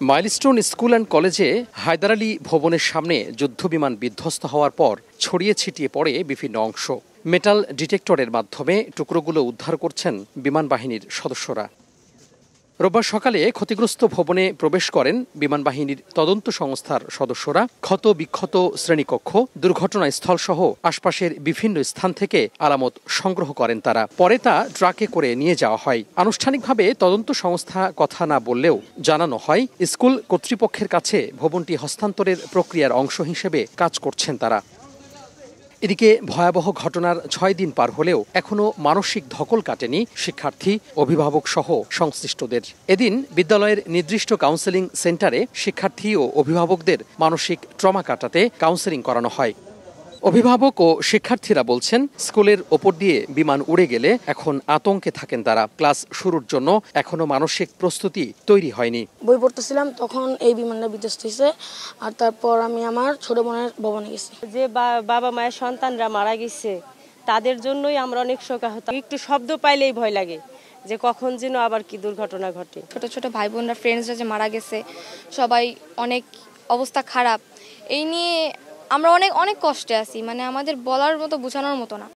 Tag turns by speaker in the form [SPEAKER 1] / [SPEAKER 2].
[SPEAKER 1] Milestone school and কলেজে হায়দার আলী ভবনের সামনে যুদ্ধবিমান বিধ্বস্ত হওয়ার পর ছড়িয়ে ছিটিয়ে পড়ে বিভিন্ন অংশ। মেটাল ডিটেক্টরের মাধ্যমে টুকরোগুলো উদ্ধার করছেন বিমান বাহিনীর সদস্যরা। রোববার সকালে ক্ষতিগ্রস্ত ভবনে প্রবেশ করেন বিমান বাহিনীর তদন্ত সংস্থার সদস্যরা। ক্ষত বিক্ষত শ্রেণীকক্ষ, দুর্ঘটনাস্থল সহ আশপাশের বিভিন্ন স্থান থেকে আলামত সংগ্রহ করেন তারা। পরে তা ট্রাকে করে নিয়ে যাওয়া হয়। আনুষ্ঠানিকভাবে তদন্ত সংস্থা কথা না বললেও জানানো হয়, স্কুল কর্তৃপক্ষের কাছে ভবনটি হস্তান্তরের প্রক্রিয়ার অংশ হিসেবে কাজ করছেন তারা। এদিকে ভয়াবহ ঘটনার ৬ দিন পার হলেও এখনও মানসিক ধকল কাটেনি শিক্ষার্থী, অভিভাবক সহ সংশ্লিষ্টদের। এদিন বিদ্যালয়ের নির্দিষ্ট কাউন্সেলিং সেন্টারে শিক্ষার্থী ও অভিভাবকদের মানসিক ট্রমা কাটাতে কাউন্সেলিং করানো হয়। অভিভাবক ও শিক্ষার্থীরা বলছেন, স্কুলের ওপর দিয়ে বিমান উড়ে গেলে এখন আতঙ্কে থাকেন তারা। ক্লাস শুরুর জন্য এখনো মানসিক প্রস্তুতি তৈরি হয়নি।
[SPEAKER 2] বই পড়তেছিলাম, তখন এই বিমানটা বিধ্বস্ত হয়েছে। আর তারপর আমি আমার ছোট বোনের ভবনে গেছি।
[SPEAKER 3] যে বাবা মায়ের সন্তানরা মারা গেছে, তাদের জন্যই আমরা অনেক শোকাহত। একটু শব্দ পাইলেই ভয় লাগে যে কখন যেন আবার কি দুর্ঘটনা ঘটে।
[SPEAKER 4] ছোট ছোট ভাই বোনরা, ফ্রেন্ডসরা যে মারা গেছে, সবাই অনেক অবস্থা খারাপ। এই নিয়ে আমরা অনেক কষ্টে আছি, মানে আমাদের বলার মতো, বোঝানোর মতো না।